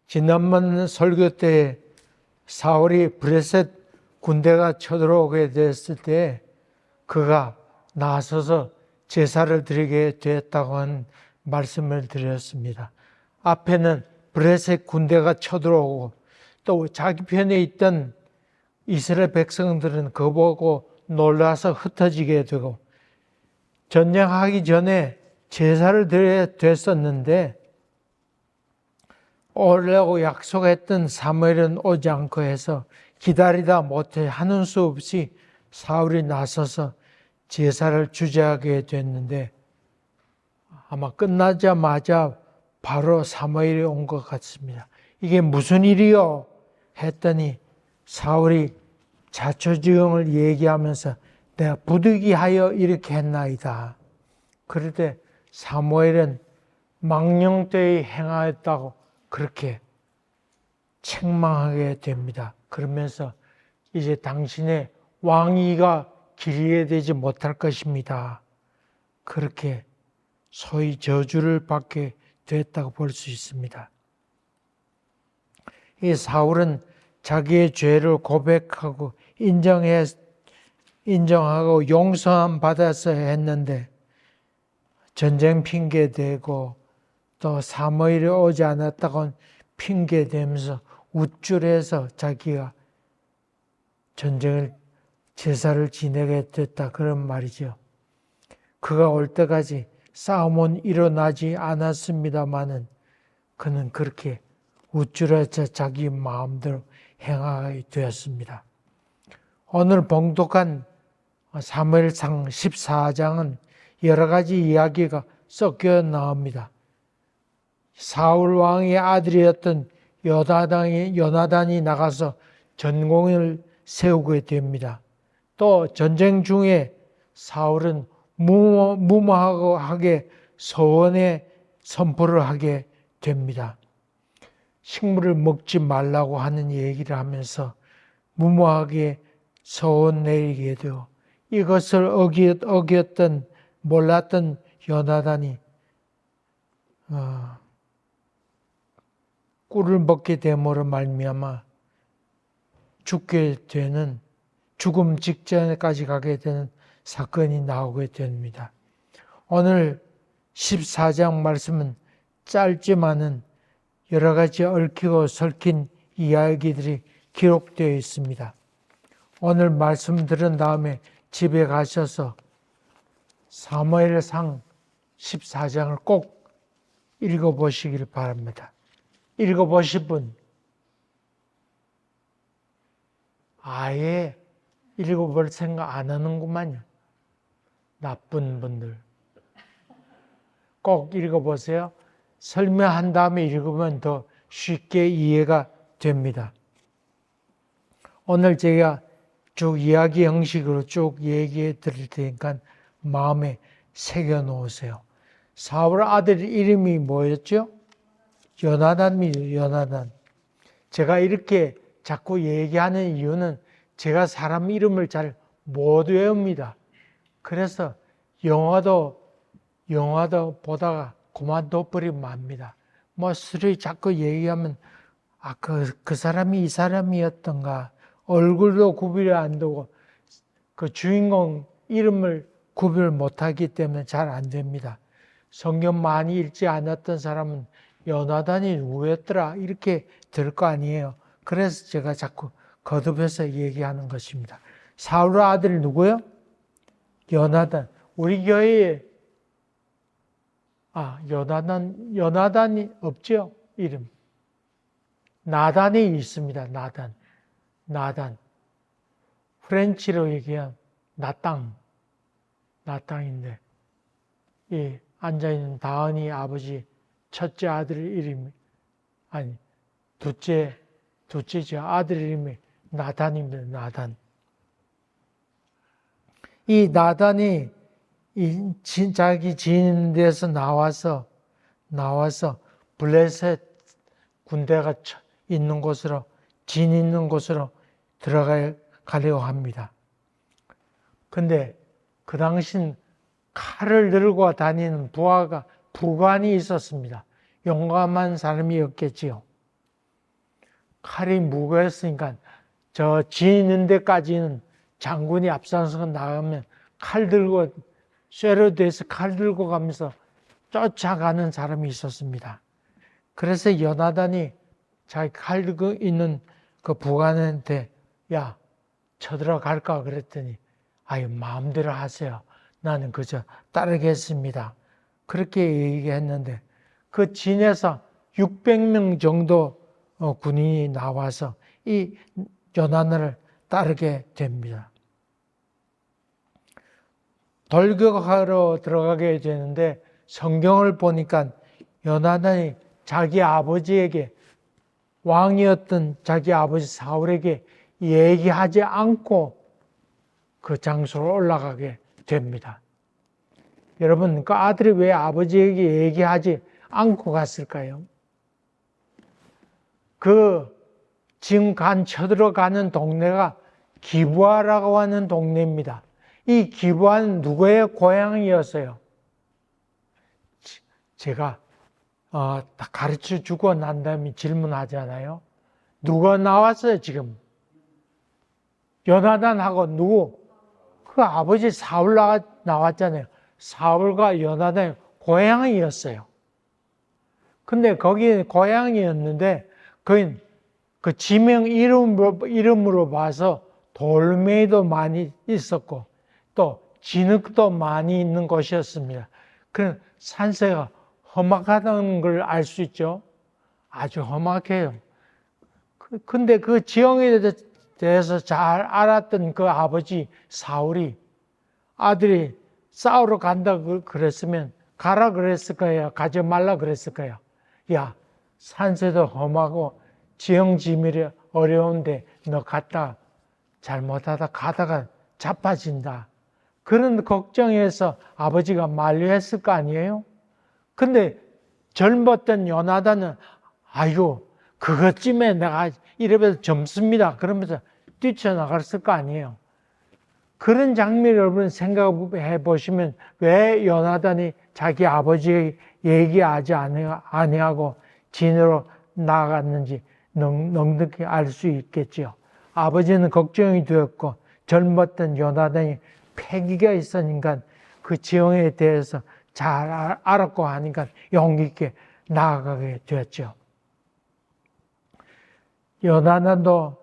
지난번 설교 때 사울이 브레셋 군대가 쳐들어오게 됐을 때 그가 나서서 제사를 드리게 되었다고 한 말씀을 드렸습니다. 앞에는 브레셋 군대가 쳐들어오고 또 자기 편에 있던 이스라엘 백성들은 그거 보고 놀라서 흩어지게 되고 전쟁하기 전에 제사를 드려야 됐었는데 오려고 약속했던 사무엘은 오지 않고 해서 기다리다 못해 하는 수 없이 사울이 나서서 제사를 주재하게 됐는데 아마 끝나자마자 바로 사무엘이 온 것 같습니다. 이게 무슨 일이요? 했더니 사울이 자초지종을 얘기하면서 내가 부득이하여 이렇게 했나이다. 그럴 때 사무엘은 망령되이 행하였다고 그렇게 책망하게 됩니다. 그러면서 이제 당신의 왕위가 기리게 되지 못할 것입니다. 그렇게 소위 저주를 받게 됐다고 볼 수 있습니다. 이 사울은 자기의 죄를 고백하고 인정하고 용서함 받아서 했는데 전쟁 핑계 대고 또 사무엘이 오지 않았다고 핑계 대면서 우쭐해서 자기가 제사를 지내게 됐다 그런 말이죠. 그가 올 때까지 싸움은 일어나지 않았습니다마는 그는 그렇게 우쭐해서 자기 마음대로 행하게 되었습니다. 오늘 봉독한 사무엘상 14장은 여러 가지 이야기가 섞여 나옵니다. 사울 왕의 아들이었던 요나단이 나가서 전공을 세우게 됩니다. 또 전쟁 중에 사울은 무모하게 서원에 선포를 하게 됩니다. 식물을 먹지 말라고 하는 얘기를 하면서 무모하게 서원 내리게 되고 이것을 어겼던 몰랐던 요나단이 꿀을 먹게 됨으로 말미암아 죽게 되는 죽음 직전까지 가게 되는 사건이 나오게 됩니다. 오늘 14장 말씀은 짧지만은 여러 가지 얽히고 설킨 이야기들이 기록되어 있습니다. 오늘 말씀 들은 다음에 집에 가셔서 사무엘상 14장을 꼭 읽어보시길 바랍니다. 읽어보실 분, 아예 읽어볼 생각 안 하는구만요. 나쁜 분들. 꼭 읽어보세요. 설명한 다음에 읽으면 더 쉽게 이해가 됩니다. 오늘 제가 쭉 이야기 형식으로 쭉 얘기해 드릴 테니까 마음에 새겨 놓으세요. 사울 아들 이름이 뭐였죠? 요나단이에요. 요나단. 제가 이렇게 자꾸 얘기하는 이유는 제가 사람 이름을 잘 못 외웁니다. 그래서 영화도 보다가 그만둬버리면 맙니다. 술이 자꾸 얘기하면 그 사람이 이 사람이었던가 얼굴도 구별이 안 되고 그 주인공 이름을 구별 못하기 때문에 잘 안 됩니다. 성경 많이 읽지 않았던 사람은 요나단이 누구였더라 이렇게 될 거 아니에요. 그래서 제가 자꾸 거듭해서 얘기하는 것입니다. 사울 아들이 누구요? 요나단. 우리 교회에 요나단이 없죠? 이름. 나단이 있습니다. 나단. 프렌치로 얘기하면 나땅인데 이 앉아있는 다은이 아버지 첫째 아들 이름이 둘째죠. 아들 이름이 나단입니다. 나단. 이 나단이 자기 지인에서 나와서 블레셋 군대가 있는 곳으로 진 있는 곳으로 들어가려고 합니다. 근데 그 당시는 칼을 들고 다니는 부관이 있었습니다. 용감한 사람이었겠지요. 칼이 무거웠으니까 저 지는 데까지는 장군이 앞서서 나가면 칼 들고 쇠로 돼서 칼 들고 가면서 쫓아가는 사람이 있었습니다. 그래서 요나단이 자기 칼 들고 있는 그 부관한테 야 쳐들어갈까 그랬더니 아유 마음대로 하세요. 나는 그저 따르겠습니다. 그렇게 얘기했는데 그 진에서 600명 정도 군인이 나와서 이 요나단을 따르게 됩니다. 돌격하러 들어가게 되는데 성경을 보니까 요나단이 자기 아버지에게 왕이었던 자기 아버지 사울에게 얘기하지 않고 그 장소로 올라가게 됩니다. 여러분, 그 아들이 왜 아버지에게 얘기하지 않고 갔을까요? 지금 쳐들어가는 동네가 기부아라고 하는 동네입니다. 이 기부아는 누구의 고향이었어요? 제가 다 가르쳐 주고 난 다음에 질문하잖아요. 누가 나왔어요, 지금? 요나단하고 누구? 그 아버지 사울 나왔잖아요. 사울과 요나단의 고향이었어요. 근데 거기 고향이었는데, 그 지명 이름으로 봐서 돌멩이도 많이 있었고, 또 진흙도 많이 있는 곳이었습니다. 그런 산세가 험악하다는 걸 알 수 있죠. 아주 험악해요. 근데 그 지형에 대해서 잘 알았던 그 아버지 사울이 아들이 싸우러 간다 그랬으면 가라 그랬을 거예요. 가지 말라 그랬을 거예요. 야, 산세도 험하고 지형지밀이 어려운데 너 갔다 잘못하다 가다가 자빠진다. 그런 걱정해서 아버지가 만류했을 거 아니에요? 근데 젊었던 요나단은 아이고 그것쯤에 내가 이래서 젊습니다. 그러면서 뛰쳐나갔을 거 아니에요. 그런 장면을 여러분 생각해 보시면 왜 요나단이 자기 아버지에게 얘기하지 아니하고 진으로 나아갔는지 넉넉히 알 수 있겠죠. 아버지는 걱정이 되었고 젊었던 요나단이 패기가 있으니까 그 지형에 대해서 잘 알았고 하니까 용기 있게 나아가게 되었죠. 요나단도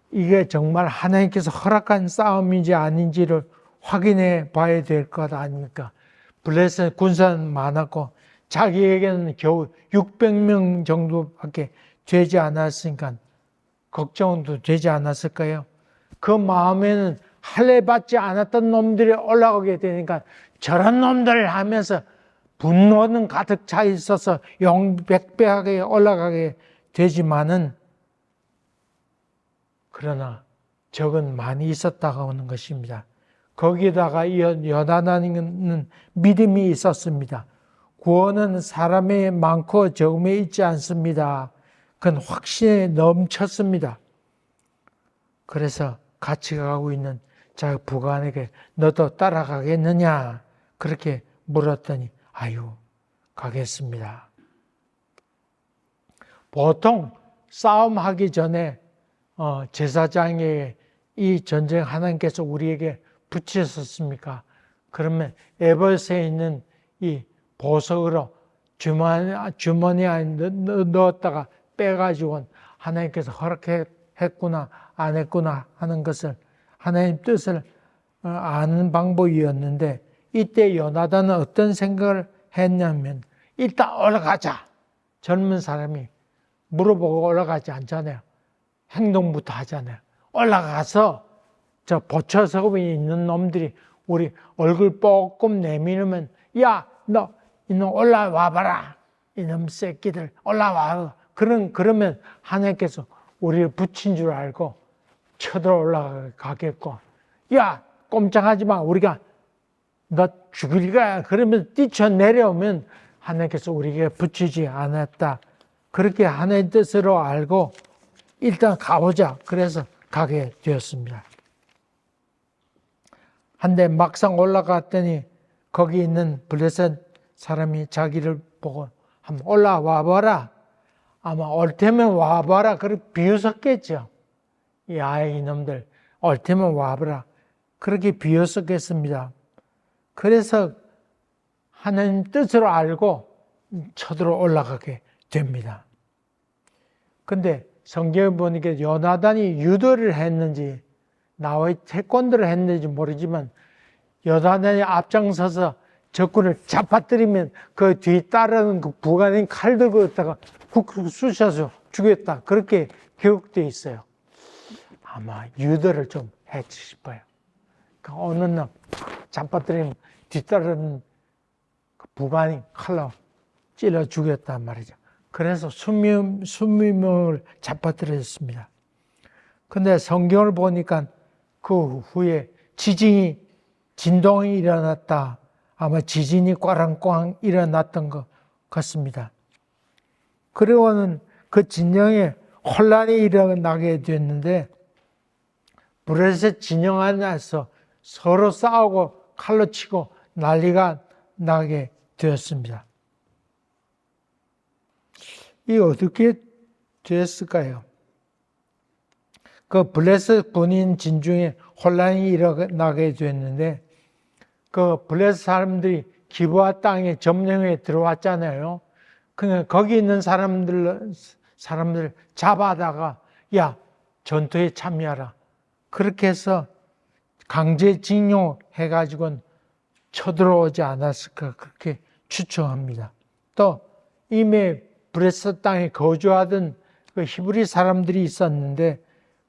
이게 정말 하나님께서 허락한 싸움인지 아닌지를 확인해 봐야 될 것 아닙니까? 블레셋 군사는 많았고 자기에게는 겨우 600명 정도밖에 되지 않았으니까 걱정도 되지 않았을까요? 그 마음에는 할례 받지 않았던 놈들이 올라오게 되니까 저런 놈들 하면서 분노는 가득 차 있어서 용백배하게 올라가게 되지만은 그러나 적은 많이 있었다고 하는 것입니다. 거기다가 요나단은 믿음이 있었습니다. 구원은 사람의 많고 적음에 있지 않습니다. 그건 확신에 넘쳤습니다. 그래서 같이 가고 있는 자기 부관에게 너도 따라가겠느냐 그렇게 물었더니 아유 가겠습니다. 보통 싸움하기 전에 제사장에게 이 전쟁 하나님께서 우리에게 붙이셨습니까? 그러면 에봇에 있는 이 보석으로 주머니 안에 넣었다가 빼가지고 하나님께서 허락했구나 안 했구나 하는 것을 하나님 뜻을 아는 방법이었는데 이때 요나단은 어떤 생각을 했냐면 일단 올라가자. 젊은 사람이 물어보고 올라가지 않잖아요. 행동부터 하잖아요. 올라가서 저 보초석에 있는 놈들이 우리 얼굴 조금 내밀으면 야, 너 이놈 올라와봐라. 이놈 새끼들 올라와. 그러면 하나님께서 우리를 붙인 줄 알고 쳐들어 올라가겠고 야, 꼼짝하지 마. 우리가 너 죽일 거야. 그러면 뛰쳐내려오면 하나님께서 우리에게 붙이지 않았다. 그렇게 하나님의 뜻으로 알고 일단 가보자. 그래서 가게 되었습니다. 한데 막상 올라갔더니 거기 있는 블레셋 사람이 자기를 보고 한번 올라와 봐라. 아마 올 테면 와봐라 그렇게 비웃었겠죠. 이 아이 이놈들 올 테면 와봐라 그렇게 비웃었겠습니다. 그래서 하나님 뜻으로 알고 쳐들어 올라가게 됩니다. 근데 성경에 보니까 요나단이 유도를 했는지 나와 태권도를 했는지 모르지만 요나단이 앞장서서 적군을 잡아뜨리면 그 뒤에 따르는 그 부관인 칼 들고 있다가 쿡쿡 쑤셔서 죽였다. 그렇게 기록되어 있어요. 아마 유도를 좀 했지 싶어요. 그러니까 어느 날 잡아뜨리면 뒤따르는 그 부관인 칼로 찔러 죽였단 말이죠. 그래서 수명을 잡아뜨렸습니다. 근데 성경을 보니까 그 후에 진동이 일어났다. 아마 지진이 꽝꽝 일어났던 것 같습니다. 그리고는 그 진영에 혼란이 일어나게 됐는데 브레셋 진영 안에서 서로 싸우고 칼로 치고 난리가 나게 되었습니다. 이 어떻게 됐을까요? 그 블레셋 군인 진중에 혼란이 일어나게 됐는데 그 블레셋 사람들이 기브아 땅에 점령에 들어왔잖아요. 그러니까 거기 있는 사람들 잡아다가 야 전투에 참여하라. 그렇게 해서 강제징용해가지고는 쳐들어오지 않았을까 그렇게 추측합니다. 또 이미 브레스 땅에 거주하던 그 히브리 사람들이 있었는데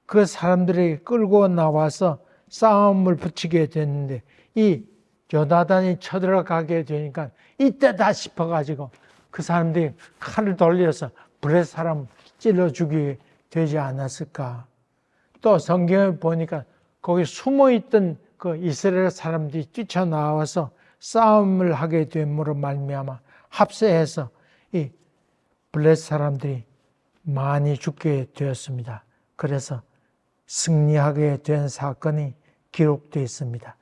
그 사람들에게 끌고 나와서 싸움을 붙이게 됐는데 이 요나단이 쳐들어가게 되니까 이때다 싶어가지고 그 사람들이 칼을 돌려서 브레스 사람 찔러 죽이게 되지 않았을까. 또 성경에 보니까 거기 숨어있던 그 이스라엘 사람들이 뛰쳐나와서 싸움을 하게 됨으로 말미암아 합세해서 이 블레셋 사람들이 많이 죽게 되었습니다. 그래서 승리하게 된 사건이 기록되어 있습니다.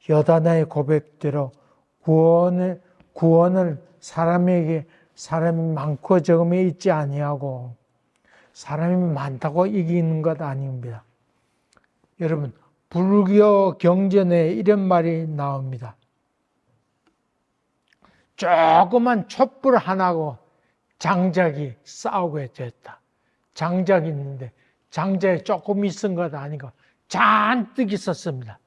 여다나의 고백대로 구원을 사람이 많고 적음에 있지 아니하고 사람이 많다고 이기는 것 아닙니다. 여러분 불교 경전에 이런 말이 나옵니다. 조그만 촛불 하나고 장작이 싸우게 됐다. 장작이 있는데 장작이 조금 있은 것 아니고 잔뜩 있었습니다.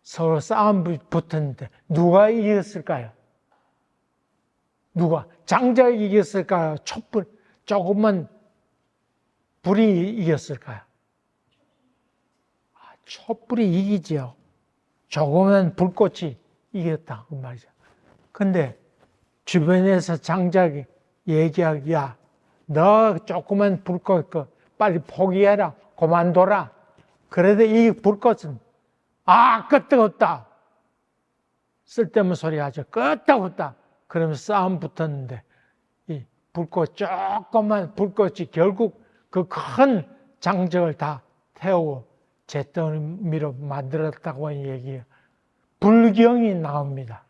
서로 싸움 붙었는데 누가 이겼을까요? 누가? 장작이 이겼을까요? 촛불, 조금만 불이 이겼을까요? 촛불이 이기지요. 조그만 불꽃이 이겼다 그 말이죠. 근데 주변에서 장작이 얘기하기 야, 너 조그만 불꽃 빨리 포기해라. 그만둬라. 그래도 이 불꽃은 끄떡없다. 쓸데없는 소리 하죠. 끄떡없다. 그러면서 싸움 붙었는데 이 불꽃 조그만 불꽃이 결국 그 큰 장작을 다 태우고 잿더미로 만들었다고 얘기해요. 불경이 나옵니다.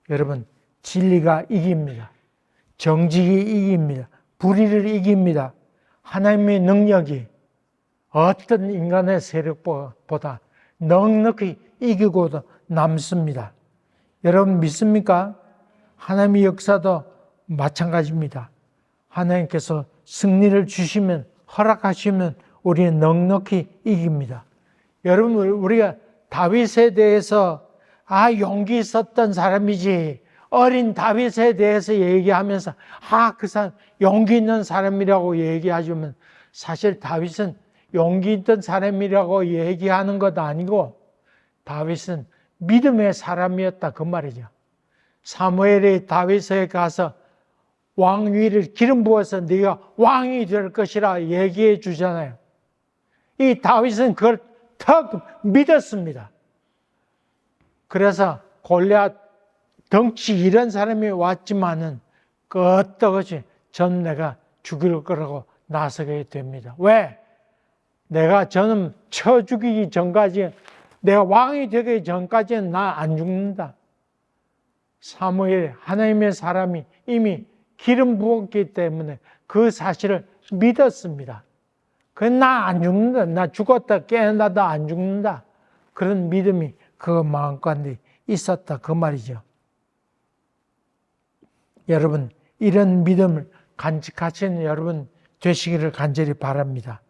여러분 진리가 이깁니다. 정직이 이깁니다. 불의를 이깁니다. 하나님의 능력이 어떤 인간의 세력보다 넉넉히 이기고도 남습니다. 여러분 믿습니까? 하나님의 역사도 마찬가지입니다. 하나님께서 승리를 주시면 허락하시면 우리는 넉넉히 이깁니다. 여러분 우리가 다윗에 대해서 용기 있었던 사람이지 어린 다윗에 대해서 얘기하면서 그 사람 용기 있는 사람이라고 얘기하지만 사실 다윗은 용기 있던 사람이라고 얘기하는 것 아니고 다윗은 믿음의 사람이었다 그 말이죠. 사무엘이 다윗에 가서 왕위를 기름 부어서 네가 왕이 될 것이라 얘기해 주잖아요. 이 다윗은 그걸 턱 믿었습니다. 그래서 골리앗 덩치 이런 사람이 왔지만은 끄떡없이 전 내가 죽일 거라고 나서게 됩니다. 왜? 저는 쳐 죽이기 전까지 내가 왕이 되기 전까지는 나 안 죽는다. 사무엘 하나님의 사람이 이미 기름 부었기 때문에 그 사실을 믿었습니다. 나 안 죽는다. 나 죽었다 깨어나도 안 죽는다. 그런 믿음이 그 마음 가운데 있었다. 그 말이죠. 여러분, 이런 믿음을 간직하시는 여러분 되시기를 간절히 바랍니다.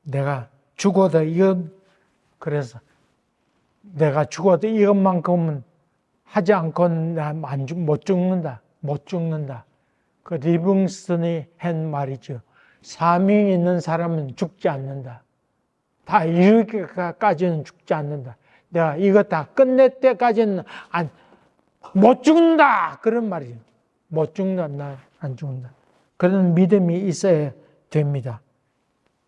내가 죽어도 그래서 내가 죽어도 이것만큼은 하지 않고는 못 죽는다. 못 죽는다. 그 리빙스턴이 한 말이죠. 사명이 있는 사람은 죽지 않는다. 다 이룰 때까지는 죽지 않는다. 내가 이거 다 끝낼 때까지는 못 죽는다. 그런 말이죠. 못 죽는다. 나 안 죽는다. 그런 믿음이 있어야 됩니다.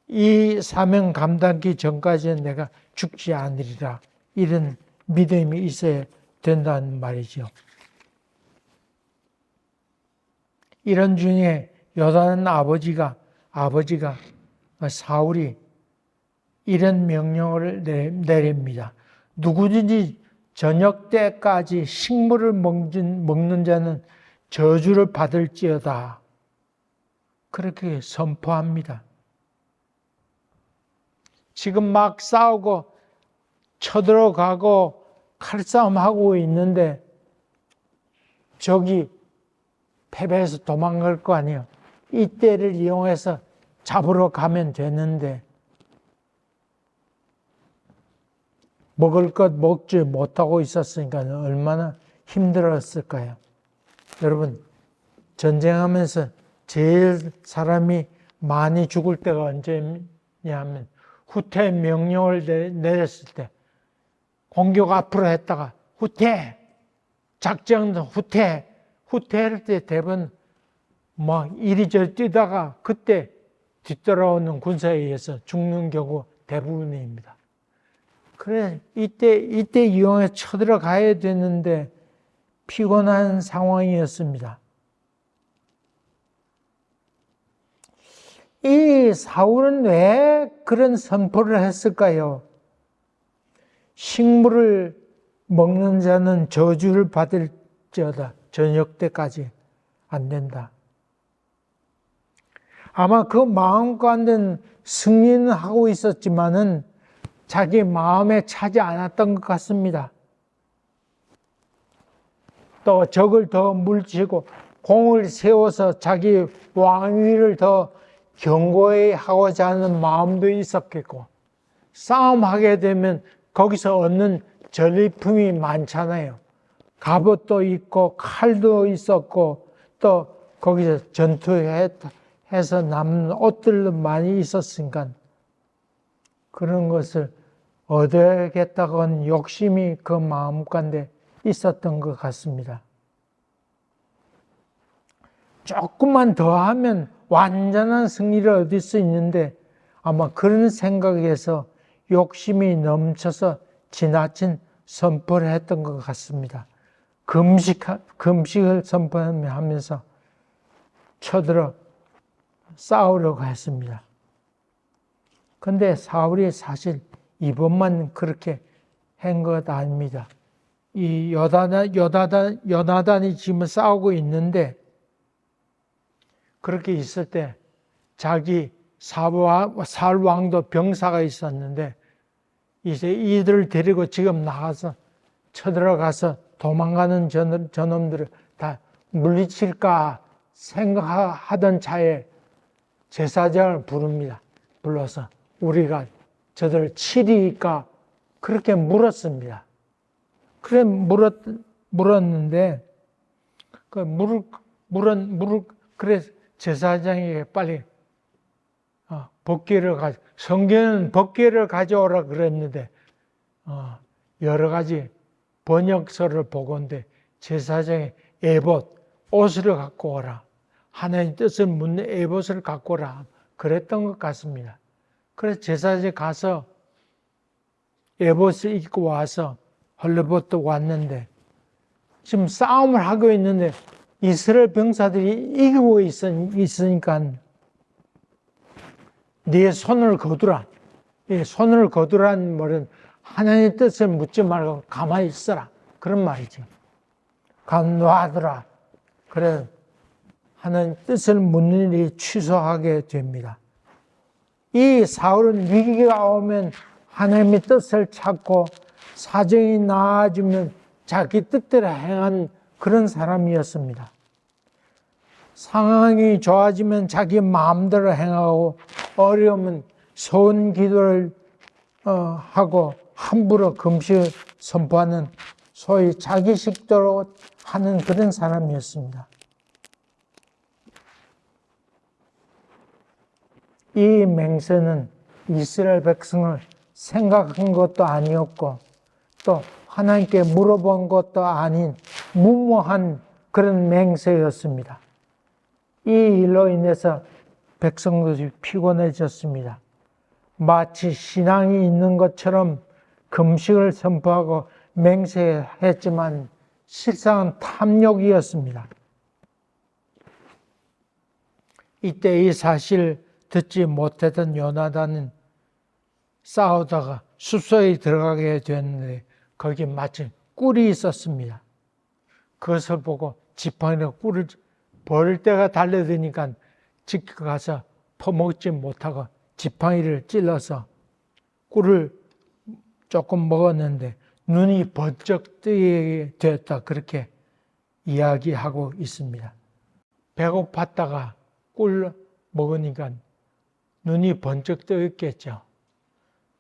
이 사명 감당하기 전까지는 내가 죽지 않으리라. 이런 믿음이 있어야 된다는 말이죠. 이런 중에 요단 아버지가 사울이 이런 명령을 내립니다. 누구든지 저녁 때까지 식물을 먹는 자는 저주를 받을지어다. 그렇게 선포합니다. 지금 막 싸우고 쳐들어가고 칼싸움하고 있는데 적이 패배해서 도망갈 거 아니에요. 이때를 이용해서 잡으러 가면 되는데 먹을 것 먹지 못하고 있었으니까 얼마나 힘들었을까요? 여러분, 전쟁하면서 제일 사람이 많이 죽을 때가 언제냐면 후퇴 명령을 내렸을 때, 공격 앞으로 했다가 후퇴, 작전도 후퇴할 때 대부분 막 이리저리 뛰다가 그때 뒤돌아오는 군사에 의해서 죽는 경우 대부분입니다. 그래, 이때 이용해 쳐들어가야 되는데 피곤한 상황이었습니다. 이 사울은 왜 그런 선포를 했을까요? 식물을 먹는 자는 저주를 받을지어다. 저녁 때까지 안 된다. 아마 그 마음 가운데는 승리는 하고 있었지만은 자기 마음에 차지 않았던 것 같습니다. 또 적을 더 물리치고 공을 세워서 자기 왕위를 더 견고히 하고자 하는 마음도 있었겠고, 싸움하게 되면 거기서 얻는 전리품이 많잖아요. 갑옷도 있고 칼도 있었고 또 거기서 전투해서 남는 옷들도 많이 있었으니까 그런 것을 얻어야겠다고 하는 욕심이 그 마음 가운데 있었던 것 같습니다. 조금만 더 하면 완전한 승리를 얻을 수 있는데 아마 그런 생각에서 욕심이 넘쳐서 지나친 선포를 했던 것 같습니다. 금식을 선포하면서 쳐들어 싸우려고 했습니다. 그런데 사울이 사실 이번만 그렇게 한 것 아닙니다. 이 요나단이 지금 싸우고 있는데 그렇게 있을 때 자기 사울 왕도 병사가 있었는데 이제 이들을 데리고 지금 나가서 쳐들어가서 도망가는 저놈들을 다 물리칠까 생각하던 차에 제사장을 부릅니다. 불러서 우리가 저들을 치리까 그렇게 물었습니다. 그래 물었는데 그래 제사장에게 빨리 성경은 법궤를 가져오라 그랬는데 여러 가지 번역서를 보건대 제사장의 에봇, 옷을 갖고 오라. 하나님의 뜻을 묻는 에봇을 갖고 오라. 그랬던 것 같습니다. 그래서 제사장에 가서 에봇을 입고 와서 헐레봇도 왔는데 지금 싸움을 하고 있는데 이스라엘 병사들이 이기고 있으니까 네 손을 거두라. 손을 거두라는 말은 하나님의 뜻을 묻지 말고 가만히 있어라. 그런 말이죠. 놔두라. 그래 하는 뜻을 묻는 일이 취소하게 됩니다. 이 사울은 위기가 오면 하나님의 뜻을 찾고 사정이 나아지면 자기 뜻대로 행한 그런 사람이었습니다. 상황이 좋아지면 자기 마음대로 행하고 어려우면 소원 기도를 하고 함부로 금식을 선포하는 소위 자기 식대로 하는 그런 사람이었습니다. 이 맹세는 이스라엘 백성을 생각한 것도 아니었고 또 하나님께 물어본 것도 아닌 무모한 그런 맹세였습니다. 이 일로 인해서 백성들이 피곤해졌습니다. 마치 신앙이 있는 것처럼 금식을 선포하고 맹세했지만 실상은 탐욕이었습니다. 이때 이 사실을 듣지 못했던 요나단은 싸우다가 숲속에 들어가게 됐는데 거기 마침 꿀이 있었습니다. 그것을 보고 지팡이로 꿀을 버릴 때가 달려드니까 집 가서 퍼먹지 못하고 지팡이를 찔러서 꿀을 조금 먹었는데 눈이 번쩍 뜨게 되었다, 그렇게 이야기하고 있습니다. 배고팠다가 꿀 먹으니까 눈이 번쩍 뜨겠죠.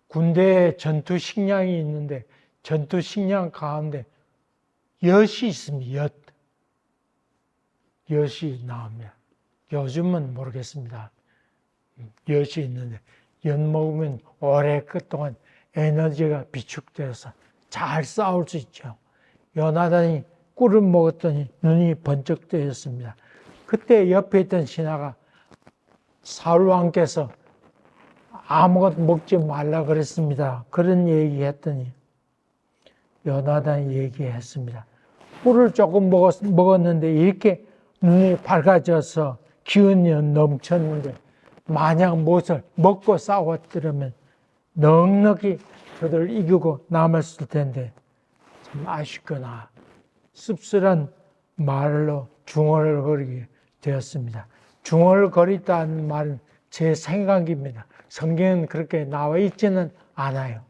군대에 전투 식량이 있는데 전투 식량 가운데 엿이 있습니다. 엿이 나옵니다. 요즘은 모르겠습니다. 엿이 있는데 엿 먹으면 오래 그동안 에너지가 비축되어서 잘 싸울 수 있죠. 요나단이 꿀을 먹었더니 눈이 번쩍 뜨였습니다. 그때 옆에 있던 신하가 사울 왕께서 아무것도 먹지 말라 그랬습니다. 그런 얘기했더니 요나단이 얘기했습니다. 꿀을 조금 먹었는데 이렇게 눈이 밝아져서 기운이 넘쳤는데 만약 무엇을 먹고 싸웠더라면 넉넉히 저들을 이기고 남았을 텐데 참 아쉽거나 씁쓸한 말로 중얼거리게 되었습니다. 중얼거리다는 말은 제 생각입니다. 성경은 그렇게 나와 있지는 않아요.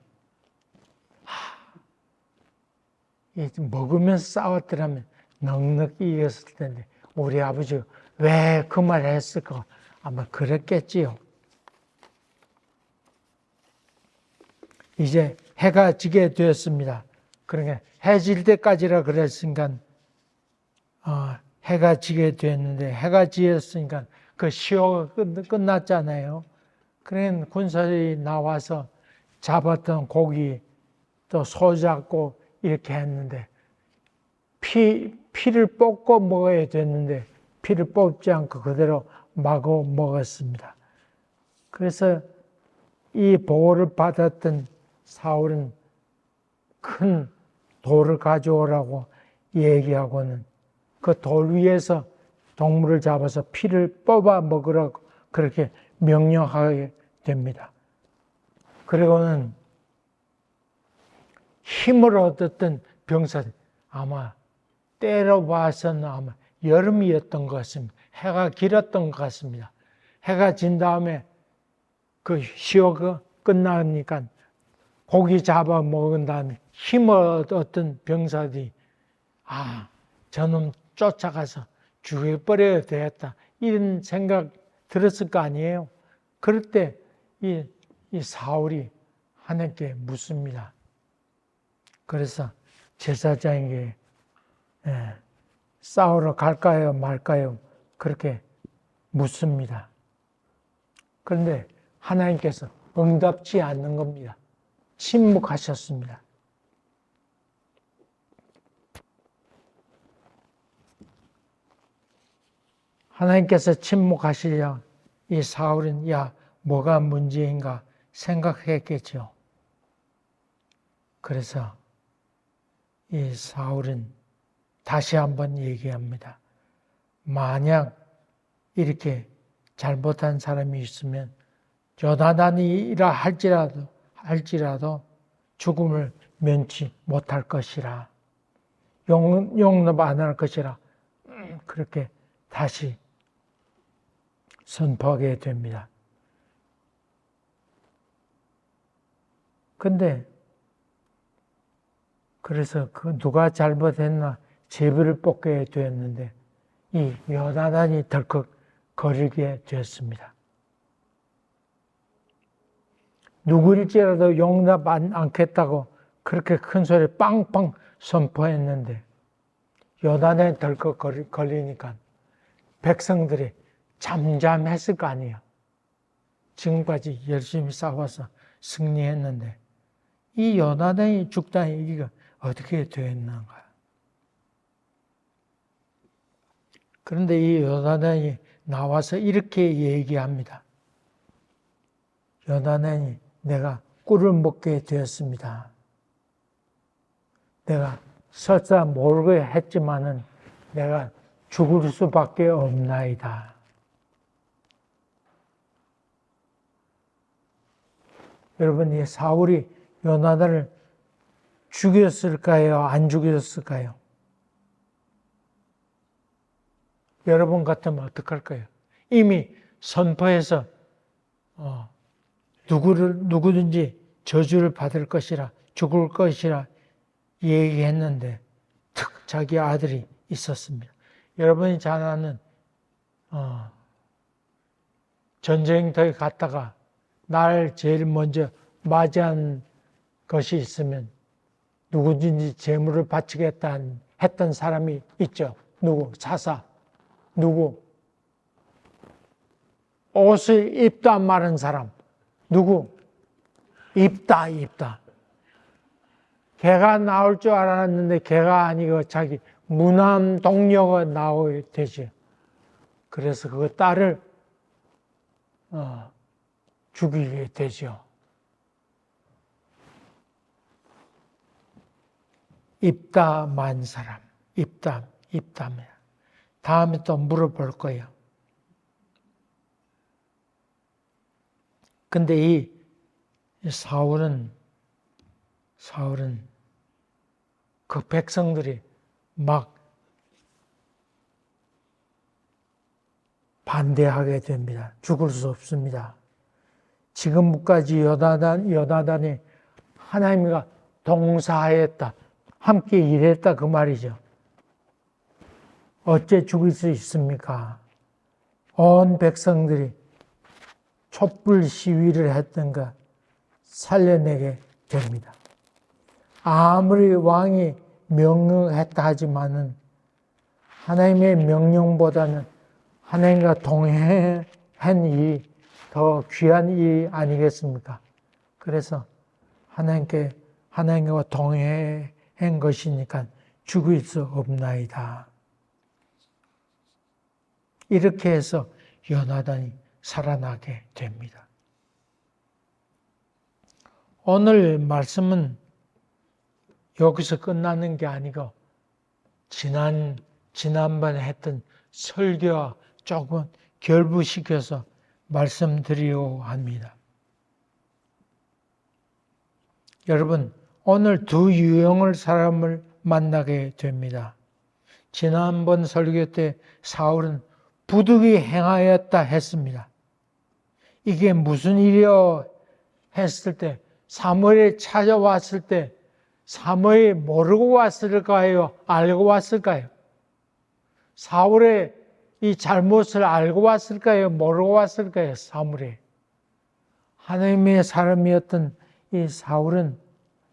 먹으면서 싸웠더라면 넉넉히 이겼을 텐데 우리 아버지가 왜 그 말을 했을까? 아마 그랬겠지요. 이제 해가 지게 되었습니다. 그러니까 해 질 때까지라 그랬으니까 해가 지게 되었는데 해가 지었으니까 그 시효가 끝났잖아요. 그러니까 군사들이 나와서 잡았던 고기 또 소 잡고 이렇게 했는데 피를 뽑고 먹어야 됐는데 피를 뽑지 않고 그대로 마구 먹었습니다. 그래서 이 보호를 받았던 사울은 큰 돌을 가져오라고 얘기하고는 그 돌 위에서 동물을 잡아서 피를 뽑아 먹으라고 그렇게 명령하게 됩니다. 그리고는 힘을 얻었던 병사들, 아마 때로 봐서는 아마 여름이었던 것 같습니다. 해가 길었던 것 같습니다. 해가 진 다음에 그 시효가 끝나니까 고기 잡아 먹은 다음에 힘을 얻었던 병사들이 저놈 쫓아가서 죽여버려야 되겠다, 이런 생각 들었을 거 아니에요. 그럴 때 이 사울이 하나님께 묻습니다. 그래서 제사장에게 싸우러 갈까요 말까요 그렇게 묻습니다. 그런데 하나님께서 응답지 않는 겁니다. 침묵하셨습니다. 하나님께서 침묵하시려 이 사울은 뭐가 문제인가 생각했겠죠. 그래서 이 사울은 다시 한번 얘기합니다. 만약 이렇게 잘못한 사람이 있으면 요나단이라 할지라도 죽음을 면치 못할 것이라, 용납 안 할 것이라 그렇게 다시 선포하게 됩니다. 근데 그래서 그 누가 잘못했나 제비를 뽑게 되었는데 이 요나단이 덜컥 거리게 되었습니다. 누구일지라도 용납 않겠다고 그렇게 큰 소리 빵빵 선포했는데 요나단이 덜컥 걸리니까 백성들이 잠잠했을 거 아니에요. 지금까지 열심히 싸워서 승리했는데 이 요나단이 죽다니 이게 어떻게 되었는가. 그런데 이 요나단이 나와서 이렇게 얘기합니다. 요나단이 내가 꿀을 먹게 되었습니다. 내가 설사 모르고 했지만은 내가 죽을 수밖에 없나이다. 여러분, 이 사울이 요나단을 죽였을까요? 안 죽였을까요? 여러분 같으면 어떡할까요? 이미 선포해서 누구든지 저주를 받을 것이라, 죽을 것이라 얘기했는데 특 자기 아들이 있었습니다. 여러분이 잘 아는 전쟁터에 갔다가 날 제일 먼저 맞이한 것이 있으면 누구든지 재물을 바치겠다 했던 사람이 있죠. 누구? 사사. 누구? 옷을 입다 마른 사람. 누구? 입다. 개가 나올 줄 알았는데 개가 아니고 자기 무남 동료가 나오게 되죠. 그래서 그 딸을 죽이게 되죠. 입다만 사람. 입담이야. 다음에 또 물어볼 거예요. 근데 이 사울은 그 백성들이 막 반대하게 됩니다. 죽을 수 없습니다. 지금까지 요나단이 하나님과 동사하였다. 함께 일했다 그 말이죠. 어째 죽일 수 있습니까? 온 백성들이 촛불 시위를 했던가 살려내게 됩니다. 아무리 왕이 명령했다 하지만은 하나님의 명령보다는 하나님과 동행한 일이 더 귀한 일이 아니겠습니까? 그래서 하나님과 동행한 것이니까 죽일 수 없나이다. 이렇게 해서 요나단이 살아나게 됩니다. 오늘 말씀은 여기서 끝나는 게 아니고 지난번에 했던 설교와 조금 결부시켜서 말씀드리려고 합니다. 여러분, 오늘 두 유형의 사람을 만나게 됩니다. 지난번 설교 때 사울은 부득이 행하였다 했습니다. 이게 무슨 일이요? 했을 때 사무엘이 찾아왔을 때 사무엘이 모르고 왔을까요? 알고 왔을까요? 사울의 이 잘못을 알고 왔을까요? 모르고 왔을까요? 사무엘이. 하나님의 사람이었던 이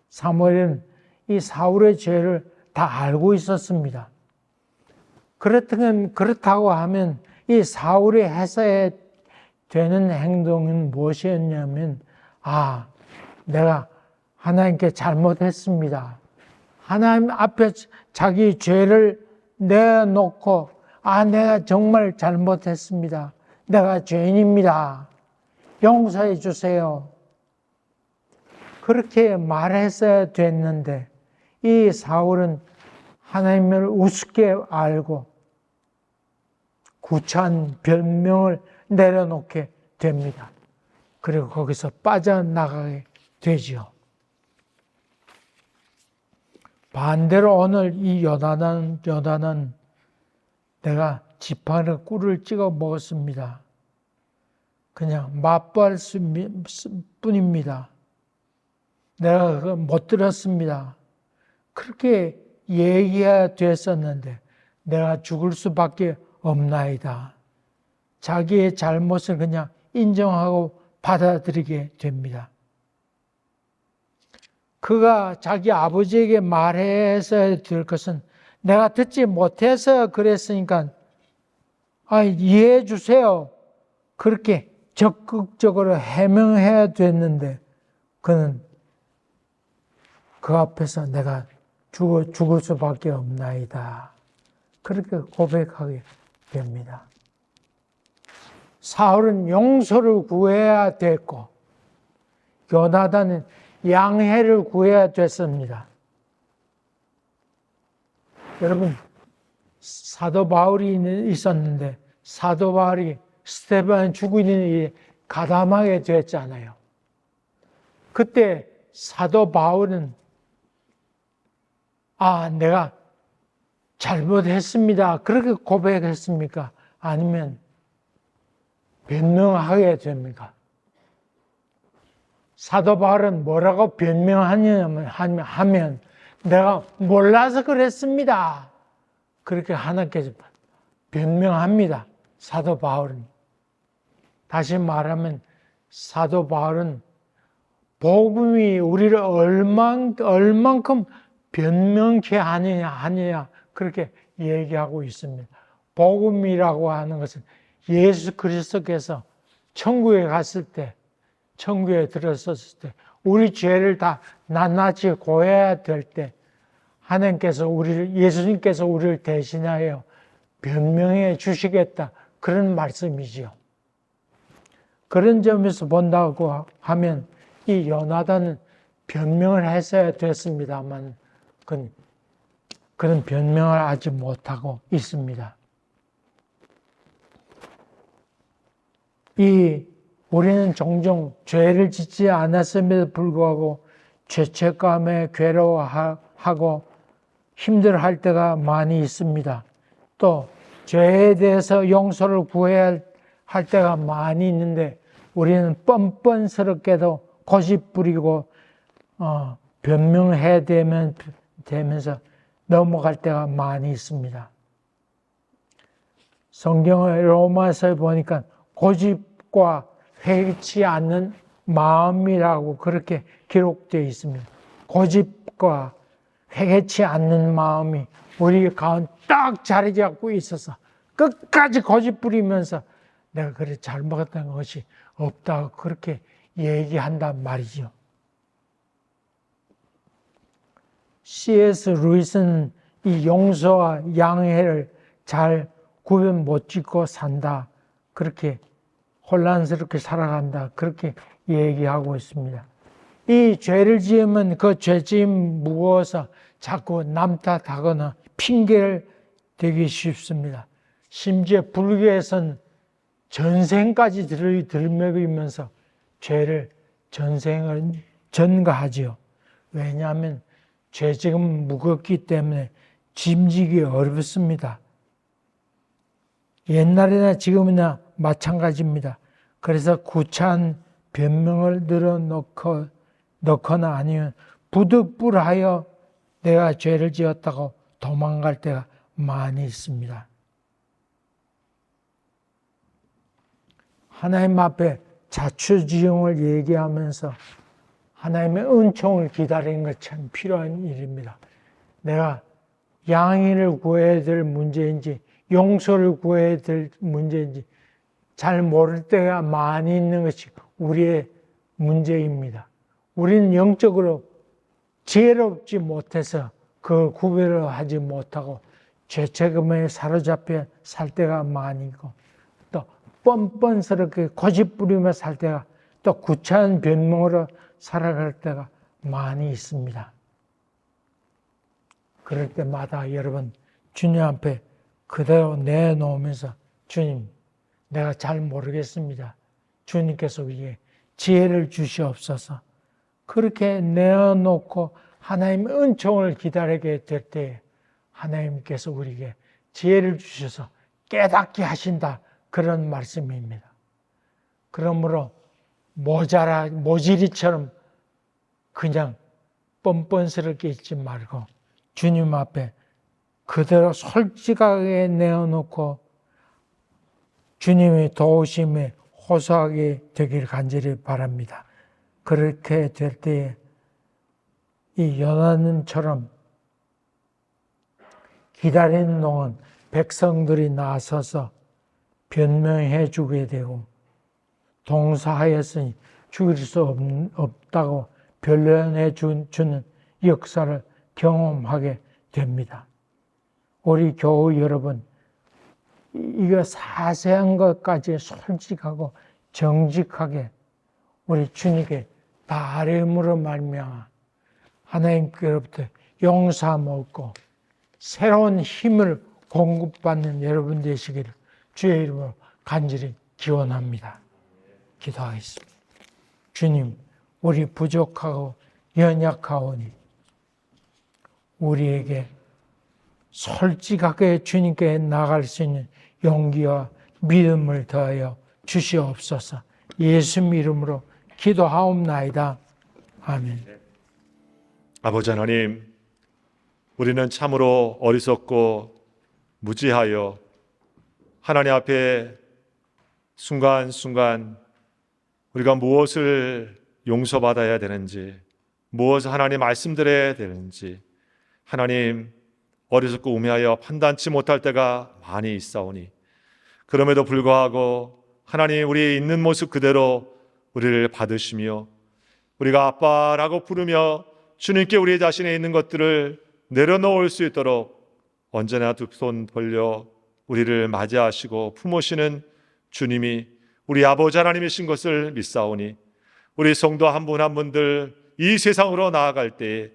사무엘은 이 사울의 죄를 다 알고 있었습니다. 그렇다고 하면 이 사울이 했어야 되는 행동은 무엇이었냐면 내가 하나님께 잘못했습니다. 하나님 앞에 자기 죄를 내놓고 내가 정말 잘못했습니다. 내가 죄인입니다. 용서해 주세요. 그렇게 말했어야 됐는데 이 사울은 하나님을 우습게 알고 구차한 변명을 내려놓게 됩니다. 그리고 거기서 빠져나가게 되죠. 반대로 오늘 이 요나단은 내가 지팡이로 꿀을 찍어 먹었습니다. 그냥 맛볼 뿐입니다. 내가 그거 못 들었습니다. 그렇게 얘기해야 됐었는데 내가 죽을 수밖에 없나이다. 자기의 잘못을 그냥 인정하고 받아들이게 됩니다. 그가 자기 아버지에게 말해서 될 것은 내가 듣지 못해서 그랬으니까 이해해 주세요. 그렇게 적극적으로 해명해야 됐는데 그는 그 앞에서 내가 죽을 수밖에 없나이다. 그렇게 고백하게 됩니다. 사울은 용서를 구해야 됐고 요나단은 양해를 구해야 됐습니다. 여러분, 사도 바울이 있었는데 사도 바울이 스데반 죽이는 일에 가담하게 됐잖아요. 그때 사도 바울은 내가 잘못했습니다. 그렇게 고백했습니까? 아니면 변명하게 됩니까? 사도 바울은 뭐라고 변명하냐면 내가 몰라서 그랬습니다. 그렇게 하나님께서 변명합니다. 사도 바울은. 다시 말하면 사도 바울은 복음이 우리를 얼만큼 변명케 하느냐 그렇게 얘기하고 있습니다. 복음이라고 하는 것은 예수 그리스도께서 천국에 갔을 때, 천국에 들어섰을 때, 우리 죄를 다 낱낱이 고해야 될 때, 하나님께서 예수님께서 우리를 대신하여 변명해 주시겠다. 그런 말씀이지요. 그런 점에서 본다고 하면 이 요나단은 변명을 했어야 됐습니다만 그런 변명을 하지 못하고 있습니다. 우리는 종종 죄를 짓지 않았음에도 불구하고 죄책감에 괴로워하고 힘들어할 때가 많이 있습니다. 또 죄에 대해서 용서를 구해야 할 때가 많이 있는데 우리는 뻔뻔스럽게도 고집 부리고 변명해야 되면서 넘어갈 때가 많이 있습니다. 성경의 로마서에 보니까 고집과 회개치 않는 마음이라고 그렇게 기록되어 있습니다. 고집과 회개치 않는 마음이 우리 가운데 딱 자리 잡고 있어서 끝까지 고집 부리면서 내가 그래 잘못했던 것이 없다고 그렇게 얘기한단 말이죠. C.S. 루이스는 이 용서와 양해를 잘 구분 못 짓고 산다. 그렇게 혼란스럽게 살아간다. 그렇게 얘기하고 있습니다. 이 죄를 지으면 그 죄짐 무거워서 자꾸 남 탓하거나 핑계를 대기 쉽습니다. 심지어 불교에서는 전생까지 들먹이면서 죄를 전생을 전가하지요. 왜냐하면 죄지금 무겁기 때문에 짐지기 어렵습니다. 옛날이나 지금이나 마찬가지입니다. 그래서 구차한 변명을 넣거나 아니면 부득불하여 내가 죄를 지었다고 도망갈 때가 많이 있습니다. 하나님 앞에 자초지종을 얘기하면서 하나님의 은총을 기다리는 것 참 필요한 일입니다. 내가 양해를 구해야 될 문제인지 용서를 구해야 될 문제인지 잘 모를 때가 많이 있는 것이 우리의 문제입니다. 우리는 영적으로 지혜롭지 못해서 그 구별을 하지 못하고 죄책감에 사로잡혀 살 때가 많이 있고 또 뻔뻔스럽게 고집부리며 살 때가 또 구차한 변명으로 살아갈 때가 많이 있습니다. 그럴 때마다 여러분 주님 앞에 그대로 내놓으면서 주님 내가 잘 모르겠습니다. 주님께서 우리에게 지혜를 주시옵소서. 그렇게 내어놓고 하나님의 은총을 기다리게 될 때 하나님께서 우리에게 지혜를 주셔서 깨닫게 하신다. 그런 말씀입니다. 그러므로 모지리처럼 그냥 뻔뻔스럽게 있지 말고 주님 앞에 그대로 솔직하게 내어놓고 주님의 도우심에 호소하게 되길 간절히 바랍니다. 그렇게 될 때에 이 요나단처럼 기다리는 동안 백성들이 나서서 변명해 주게 되고 동사하였으니 죽일 수 없다고 변론해 주는 역사를 경험하게 됩니다. 우리 교우 여러분, 이거 사소한 것까지 솔직하고 정직하게 우리 주님께 다 아뢰음으로 말미암아 하나님께로부터 용서함 얻고 새로운 힘을 공급받는 여러분 되시기를 주의 이름으로 간절히 기원합니다. 기도하겠습니다. 주님, 우리 부족하고 연약하오니 우리에게 솔직하게 주님께 나갈 수 있는 용기와 믿음을 더하여 주시옵소서. 예수 이름으로 기도하옵나이다. 아멘. 아버지 하나님, 우리는 참으로 어리석고 무지하여 하나님 앞에 순간순간 우리가 무엇을 용서받아야 되는지, 무엇을 하나님 말씀드려야 되는지 하나님 어리석고 우매하여 판단치 못할 때가 많이 있사오니 그럼에도 불구하고 하나님 우리 있는 모습 그대로 우리를 받으시며 우리가 아빠라고 부르며 주님께 우리 자신에 있는 것들을 내려놓을 수 있도록 언제나 두 손 벌려 우리를 맞이하시고 품으시는 주님이 우리 아버지 하나님이신 것을 믿사오니 우리 성도 한 분 한 분들 이 세상으로 나아갈 때에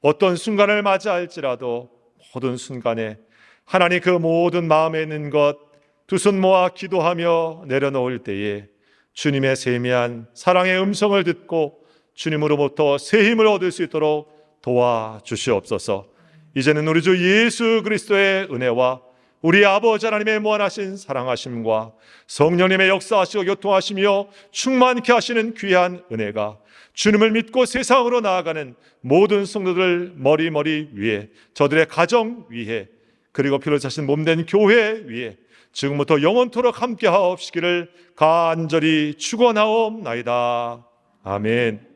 어떤 순간을 맞이할지라도 모든 순간에 하나님 그 모든 마음에 있는 것 두 손 모아 기도하며 내려놓을 때에 주님의 세미한 사랑의 음성을 듣고 주님으로부터 새 힘을 얻을 수 있도록 도와주시옵소서. 이제는 우리 주 예수 그리스도의 은혜와 우리 아버지 하나님의 무한하신 사랑하심과 성령님의 역사하시고 교통하시며 충만케 하시는 귀한 은혜가 주님을 믿고 세상으로 나아가는 모든 성도들 머리 위에, 저들의 가정 위에, 그리고 피로 차신 몸된 교회 위에 지금부터 영원토록 함께 하옵시기를 간절히 축원하옵나이다. 아멘.